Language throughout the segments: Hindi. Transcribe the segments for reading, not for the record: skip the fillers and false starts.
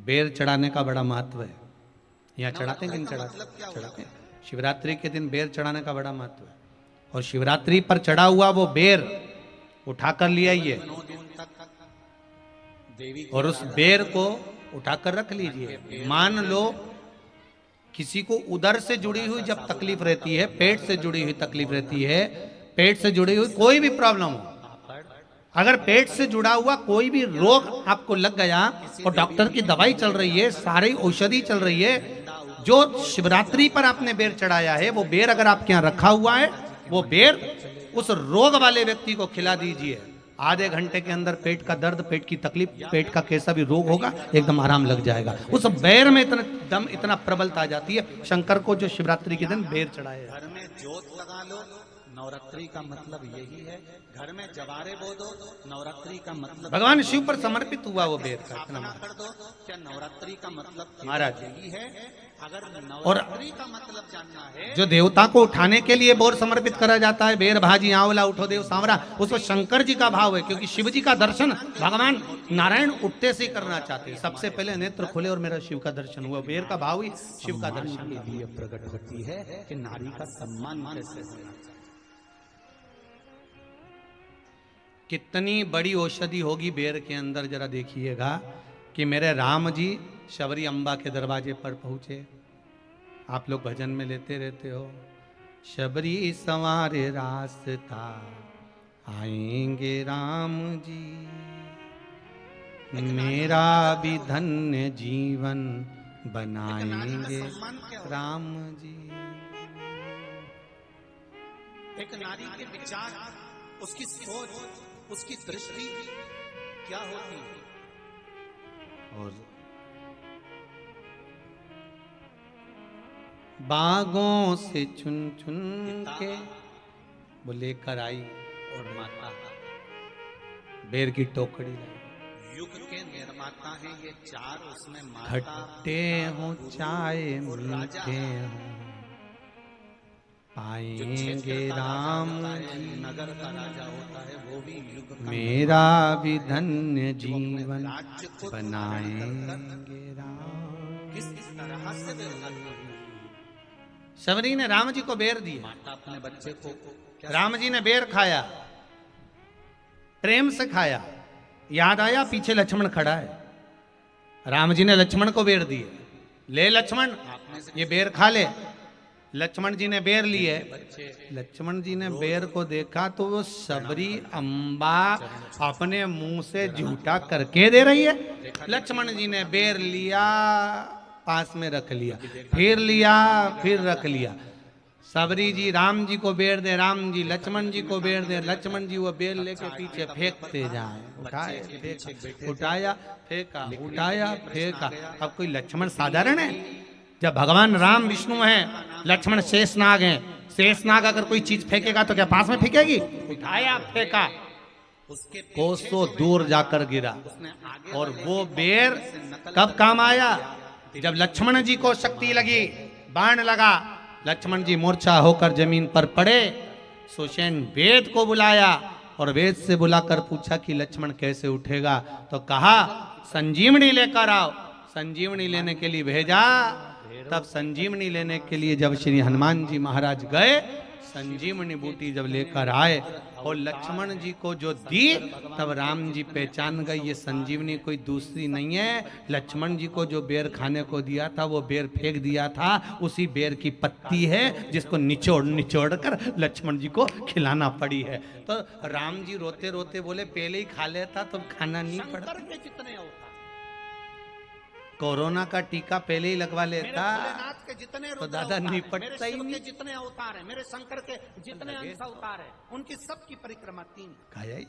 बेर चढ़ाने का बड़ा महत्व है। यहाँ चढ़ाते हैं कि नहीं चढ़ाते हैं। शिवरात्रि के दिन बेर चढ़ाने का बड़ा महत्व है। और शिवरात्रि पर चढ़ा हुआ वो बेर उठाकर ले आइए और उस बेर को उठाकर रख लीजिए। मान लो किसी को उदर से जुड़ी हुई जब तकलीफ रहती है, पेट से जुड़ी हुई तकलीफ रहती है, पेट से जुड़ी हुई कोई भी प्रॉब्लम हो, अगर पेट से जुड़ा हुआ कोई भी रोग आपको लग गया और डॉक्टर की दवाई चल रही है, सारी औषधि चल रही है, जो शिवरात्रि पर आपने बेर चढ़ाया है वो बेर अगर आपके यहाँ रखा हुआ है, वो बेर उस रोग वाले व्यक्ति को खिला दीजिए। आधे घंटे के अंदर पेट का दर्द, पेट की तकलीफ, पेट का कैसा भी रोग होगा एकदम आराम लग जाएगा। उस बेर में इतना दम, इतना प्रबलता आ जाती है। शंकर को जो शिवरात्रि के दिन बेर चढ़ाए, घर में जोत लगा लो, नवरात्रि का मतलब यही है। घर में जवारे बो दो, नवरात्रि का मतलब भगवान शिव पर समर्पित हुआ वो बेर का इतना कर दो। क्या नवरात्रि का मतलब महाराज यही है? अगर और नवरात्रि का मतलब जानना है, जो देवता को उठाने के लिए बोर समर्पित करा जाता है, बेर भाजी आंवला उठो देव सांवरा, उसमें शंकर जी का भाव है। क्योंकि शिव जी का दर्शन भगवान नारायण उठते से करना चाहते हैं। सबसे पहले नेत्र खोले और मेरा शिव का दर्शन हुआ। बेर का भाव ही शिव का दर्शन के लिए प्रकट होती है कि नारी का सम्मान कैसे होना चाहिए। कितनी बड़ी औषधि होगी बेर के अंदर, जरा देखिएगा कि मेरे राम जी शबरी अम्बा के दरवाजे पर पहुंचे। आप लोग भजन में लेते रहते हो, शबरी संवारे रास्ता आएंगे राम जी, मेरा भी धन्य जीवन बनाएंगे राम जी। एक नारी के विचार, उसकी सोच, उसकी दृष्टि क्या होती है? और बागों से चुन चुन के वो लेकर आई और माता बेर की टोकरी लाई। युग के निर्माता हैं ये चार, उसमें माता, खट्टे हो चाहे मीठे हो पाएंगे राम जी, नगर का राजा होता है वो भी युग का, मेरा भी धन्य जीवन बनाएंगे राम। किस तरह से व्यवहार करना है? शबरी ने राम जी को बेर दिया। माता अपने बच्चे को राम जी ने बेर खाया, प्रेम से खाया। याद आया पीछे लक्ष्मण खड़ा है, राम जी ने लक्ष्मण को बेर दिए। ले लक्ष्मण ये बेर खा ले। लक्ष्मण जी ने बेर लिए। लक्ष्मण जी ने बेर को देखा तो वो शबरी अम्बा अपने मुंह से झूठा करके दे रही है। लक्ष्मण जी ने बेर लिया, पास में रख लिया, फिर लिया, फिर रख लिया। शबरी जी राम जी को बेर दे, राम जी लक्ष्मण जी को बेर दे, लक्ष्मण जी वो बेर लेके पीछे फेंकते जाए। उठाए फेंका, उठाया फेंका, उठाया फेंका। अब कोई लक्ष्मण साधारण है? जब भगवान राम विष्णु हैं, लक्ष्मण शेषनाग हैं। शेषनाग अगर कोई चीज फेंकेगा तो क्या पास में फेंकेगी? उठाया फेंका, कोसों दूर जाकर गिरा। और वो बेर कब काम आया? जब लक्ष्मण जी को शक्ति लगी, बाण लगा, लक्ष्मण जी मूर्छा होकर जमीन पर पड़े। सुषेण वेद को बुलाया और वेद से बुलाकर पूछा कि लक्ष्मण कैसे उठेगा? तो कहा संजीवनी लेकर आओ। संजीवनी लेने के लिए भेजा। तब संजीवनी लेने के लिए जब श्री हनुमान जी महाराज गए, संजीवनी बूटी जब लेकर आए और लक्ष्मण जी को जो दी, तब राम जी पहचान गए ये संजीवनी कोई दूसरी नहीं है। लक्ष्मण जी को जो बेर खाने को दिया था वो बेर फेंक दिया था, उसी बेर की पत्ती है जिसको निचोड़ निचोड़ कर लक्ष्मण जी को खिलाना पड़ी है। तो राम जी रोते रोते बोले पहले ही खा लेता तो खाना नहीं पड़ता। कोरोना का टीका पहले ही लगवा लेता के जितने तो दादा निपटता ही नहीं। जितने अवतार है, मेरे शंकर के जितने अंश अवतार है, उनकी सबकी परिक्रमा 3 खाया ही।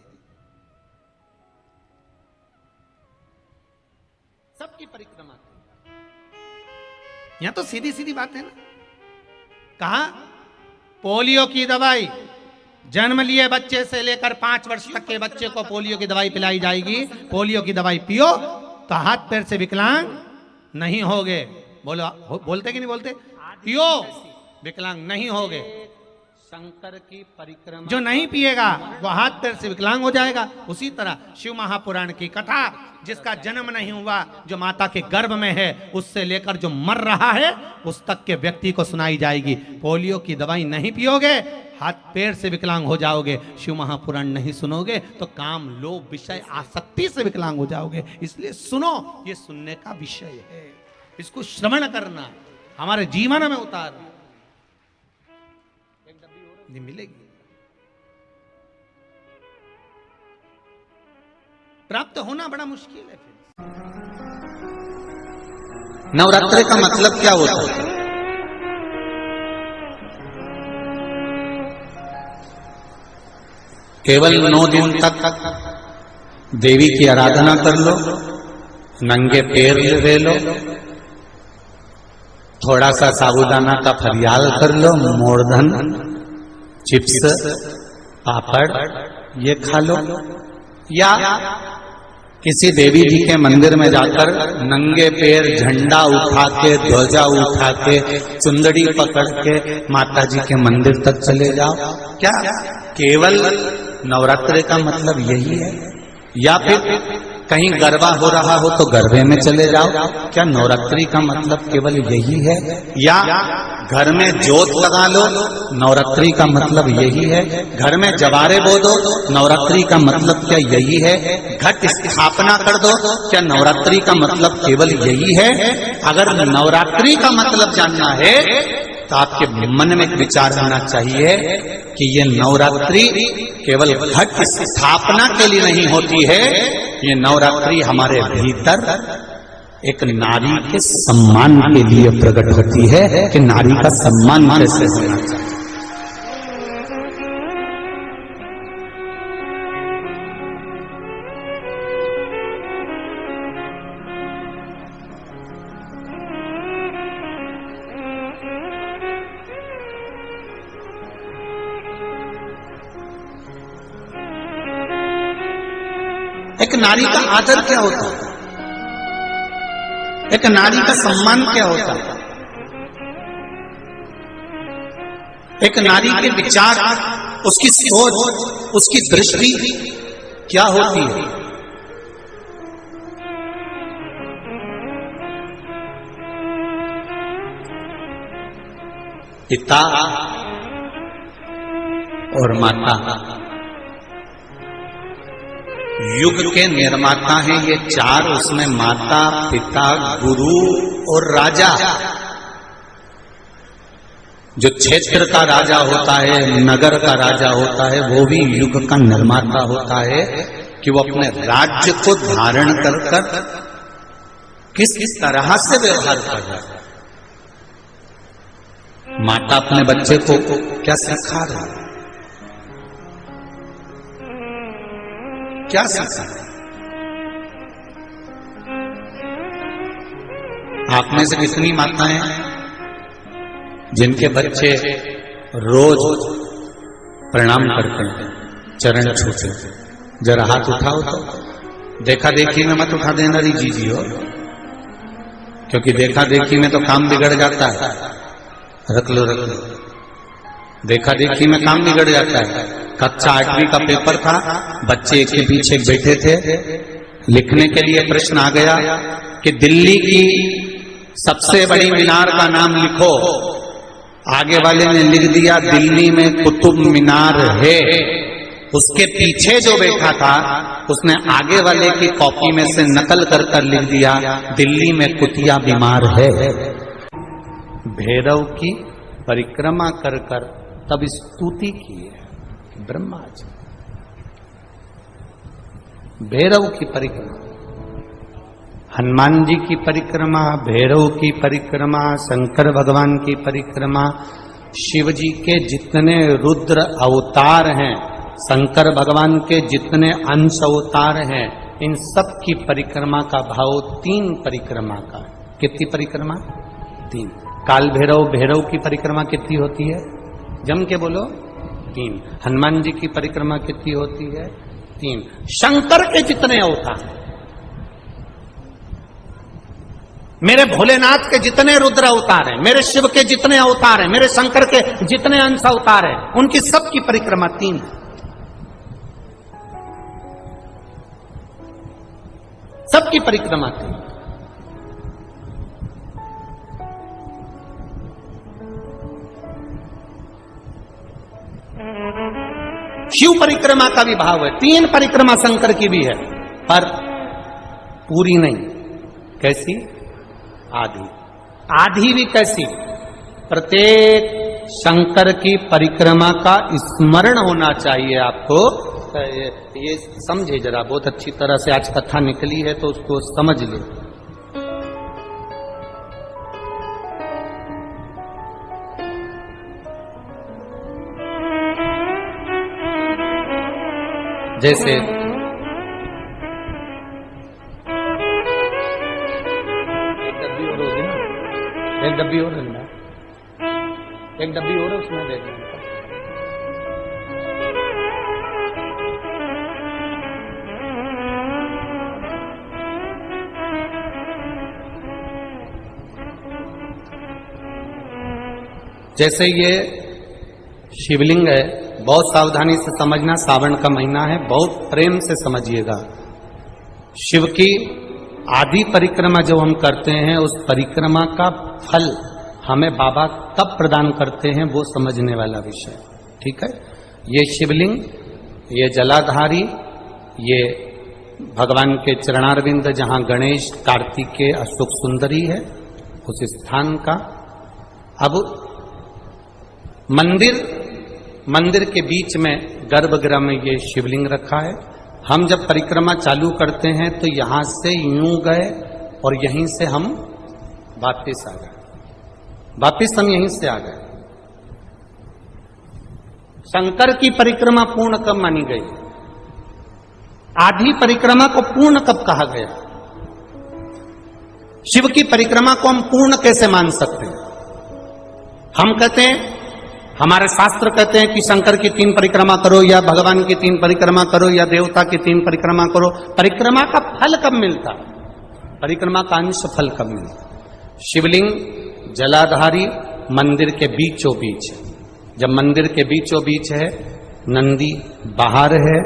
सबकी परिक्रमा 3। यहाँ तो सीधी सीधी बात है ना। कहा पोलियो की दवाई जन्म लिए बच्चे से लेकर 5 वर्ष तक के बच्चे को पोलियो की दवाई पिलाई जाएगी। पोलियो की दवाई पियो तो हाथ पैर से विकलांग नहीं होगे। बोलो बोलते कि नहीं बोलते? पियो विकलांग नहीं होगे। शंकर की परिक्रमा, जो नहीं पिएगा वो हाथ पैर से विकलांग हो जाएगा। उसी तरह शिव महापुराण की कथा, जिसका जन्म नहीं हुआ, जो माता के गर्भ में है, उससे लेकर जो मर रहा है उस तक के व्यक्ति को सुनाई जाएगी। पोलियो की दवाई नहीं पियोगे, हाथ पैर से विकलांग हो जाओगे। शिव महापुराण नहीं सुनोगे तो काम, लोभ, विषय, आसक्ति से विकलांग हो जाओगे। इसलिए सुनो, ये सुनने का विषय है, इसको श्रवण करना, हमारे जीवन में उतारना। नहीं मिलेगी, प्राप्त होना बड़ा मुश्किल है। नवरात्रि का मतलब क्या होता है? केवल 9 दिन तक देवी की आराधना कर लो, नंगे पैर ले लो, थोड़ा सा साबूदाना का फरियाल कर लो, मोरधन, चिप्स, पापड़ ये खा लो, या किसी देवी जी के मंदिर में जाकर नंगे पैर झंडा उठा के, ध्वजा उठा के, चुंदड़ी पकड़ के माता जी के मंदिर तक चले जाओ। क्या केवल नवरात्रि का मतलब यही है? या फिर कहीं गरबा हो रहा हो तो गरबे में चले जाओ? क्या नवरात्रि का मतलब केवल यही है? या घर में जोत लगा लो, नवरात्रि का मतलब यही है? घर में जवारे बो दो, नवरात्रि का मतलब क्या यही है? घट स्थापना कर दो, क्या नवरात्रि का मतलब केवल यही है? अगर नवरात्रि का मतलब जानना है तो आपके मन में विचार आना चाहिए कि ये नवरात्रि केवल घट स्थापना के लिए नहीं होती है, ये नवरात्रि हमारे भीतर एक नारी के सम्मान के लिए प्रकट होती है कि नारी का सम्मान कैसे होना चाहिए। एक नारी का आदर क्या होता है? एक नारी का सम्मान क्या होता है? एक नारी के विचार, उसकी सोच, उसकी दृष्टि क्या होती है? पिता और माता युग के निर्माता हैं ये चार। उसमें माता, पिता, गुरु और राजा। जो क्षेत्र का राजा होता है, नगर का राजा होता है, वो भी युग का निर्माता होता है कि वो अपने राज्य को धारण कर किस तरह से व्यवहार कर रहा है। माता अपने बच्चे को क्या सिखा रही है, क्या सिखा? आप में से कितनी माताएं जिनके बच्चे रोज प्रणाम करते हैं, चरण छूते हैं? जरा हाथ उठाओ तो। देखा देखी में मत उठा देना री जी हो, क्योंकि देखा देखी में तो काम बिगड़ जाता है। रख लो, रख लो। देखा देखी में काम बिगड़ जाता है। कक्षा 8वीं का पेपर था, बच्चे एक के पीछे बैठे थे, लिखने के लिए प्रश्न आ गया कि दिल्ली की सबसे बड़ी मीनार का नाम लिखो। आगे वाले ने लिख दिया दिल्ली में कुतुब मीनार है। उसके पीछे जो बैठा था उसने आगे वाले की कॉपी में से नकल कर लिख दिया दिल्ली में कुतिया बीमार है। भैरव की परिक्रमा कर तब स्तुति की है ब्रह्मा जी। भैरव की परिक्रमा, हनुमान जी की परिक्रमा, भैरव की परिक्रमा, शंकर भगवान की परिक्रमा, शिव जी के जितने रुद्र अवतार हैं, शंकर भगवान के जितने अंश अवतार हैं, इन सब की परिक्रमा का भाव 3 परिक्रमा का। कितनी परिक्रमा? 3। काल भैरव, भैरव की परिक्रमा कितनी होती है? जम के बोलो, 3। हनुमान जी की परिक्रमा कितनी होती है? 3। शंकर के जितने अवतार, मेरे भोलेनाथ के जितने रुद्र अवतार हैं, मेरे शिव के जितने अवतार हैं, मेरे शंकर के जितने अंश अवतार हैं, उनकी सबकी परिक्रमा 3 है। सबकी परिक्रमा 3। शिव परिक्रमा का भी भाव है, 3 परिक्रमा शंकर की भी है, पर पूरी नहीं। कैसी? आधी। आधी भी कैसी? प्रत्येक शंकर की परिक्रमा का स्मरण होना चाहिए आपको। ये समझे जरा, बहुत अच्छी तरह से आज कथा निकली है तो उसको समझ ले। जैसे एक डब्बी और लेना, एक डब्बी और उसमें दे देना। जैसे ये शिवलिंग है, बहुत सावधानी से समझना, सावन का महीना है, बहुत प्रेम से समझिएगा। शिव की आदि परिक्रमा जब हम करते हैं, उस परिक्रमा का फल हमें बाबा कब प्रदान करते हैं वो समझने वाला विषय, ठीक है। ये शिवलिंग, ये जलाधारी, ये भगवान के चरणारविंद जहां गणेश, कार्तिकेय, अशोक सुंदरी है, उस स्थान का। अब मंदिर के बीच में गर्भगृह में ये शिवलिंग रखा है। हम जब परिक्रमा चालू करते हैं तो यहां से यूं गए और यहीं से हम वापिस आ गए, वापिस हम यहीं से आ गए। शंकर की परिक्रमा पूर्ण कब मानी गई? आधी परिक्रमा को पूर्ण कब कहा गया? शिव की परिक्रमा को हम पूर्ण कैसे मान सकते हैं? हम कहते हैं, हमारे शास्त्र कहते हैं कि शंकर की 3 परिक्रमा करो, या भगवान की 3 परिक्रमा करो, या देवता की 3 परिक्रमा करो। परिक्रमा का फल कब मिलता? परिक्रमा का अंश फल कब मिलता? शिवलिंग जलाधारी मंदिर के बीचों बीच। जब मंदिर के बीचों बीच है, नंदी बाहर है,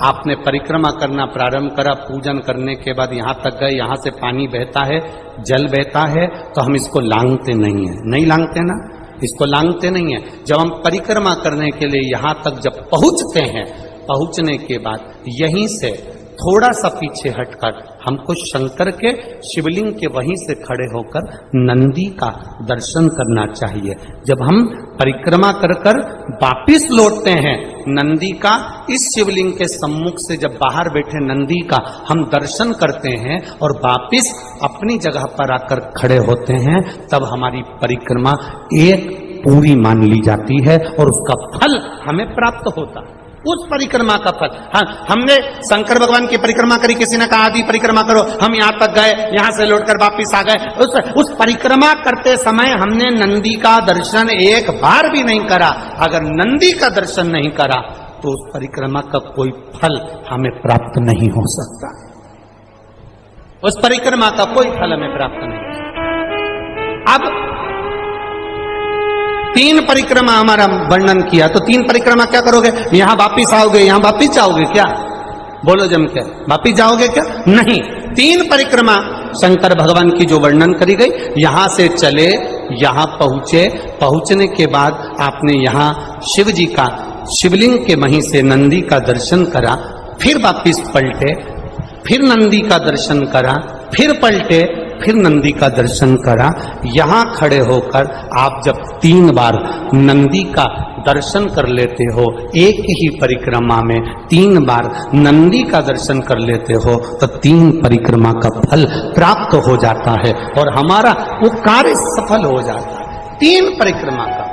आपने परिक्रमा करना प्रारंभ करा, पूजन करने के बाद यहां तक गए, यहां से पानी बहता है, जल बहता है, तो हम इसको लांघते नहीं है, नहीं लांघते ना, इसको लांघते नहीं है। जब हम परिक्रमा करने के लिए यहां तक जब पहुंचते हैं, पहुंचने के बाद यहीं से थोड़ा सा पीछे हटकर हमको शंकर के शिवलिंग के वहीं से खड़े होकर नंदी का दर्शन करना चाहिए। जब हम परिक्रमा कर कर वापिस लौटते हैं, नंदी का, इस शिवलिंग के सम्मुख से जब बाहर बैठे नंदी का हम दर्शन करते हैं और वापिस अपनी जगह पर आकर खड़े होते हैं, तब हमारी परिक्रमा एक पूरी मान ली जाती है और उसका फल हमें प्राप्त होता है। उस परिक्रमा का फल, हाँ, हमने शंकर भगवान की परिक्रमा करी, किसी ने कहा आदि परिक्रमा करो, हम यहां तक गए, यहां से लौटकर वापिस आ गए। उस परिक्रमा करते समय हमने नंदी का दर्शन एक बार भी नहीं करा। अगर नंदी का दर्शन नहीं करा तो उस परिक्रमा का कोई फल हमें प्राप्त नहीं हो सकता। उस परिक्रमा का कोई फल हमें प्राप्त नहीं हो सकता। अब 3 परिक्रमा हमारा वर्णन किया, तो 3 परिक्रमा क्या करोगे? यहां वापिस आओगे, यहां वापिस जाओगे क्या? बोलो जम के, वापिस जाओगे क्या? नहीं। 3 परिक्रमा शंकर भगवान की जो वर्णन करी गई, यहां से चले, यहां पहुंचे, पहुंचने के बाद आपने यहां शिव जी का, शिवलिंग के वहीं से नंदी का दर्शन करा, फिर वापिस पलटे, फिर नंदी का दर्शन करा, फिर पलटे, फिर नंदी का दर्शन करा। यहां खड़े होकर आप जब 3 बार नंदी का दर्शन कर लेते हो, एक ही परिक्रमा में 3 बार नंदी का दर्शन कर लेते हो, तो 3 परिक्रमा का फल प्राप्त हो जाता है और हमारा वो कार्य सफल हो जाता है। 3 परिक्रमा का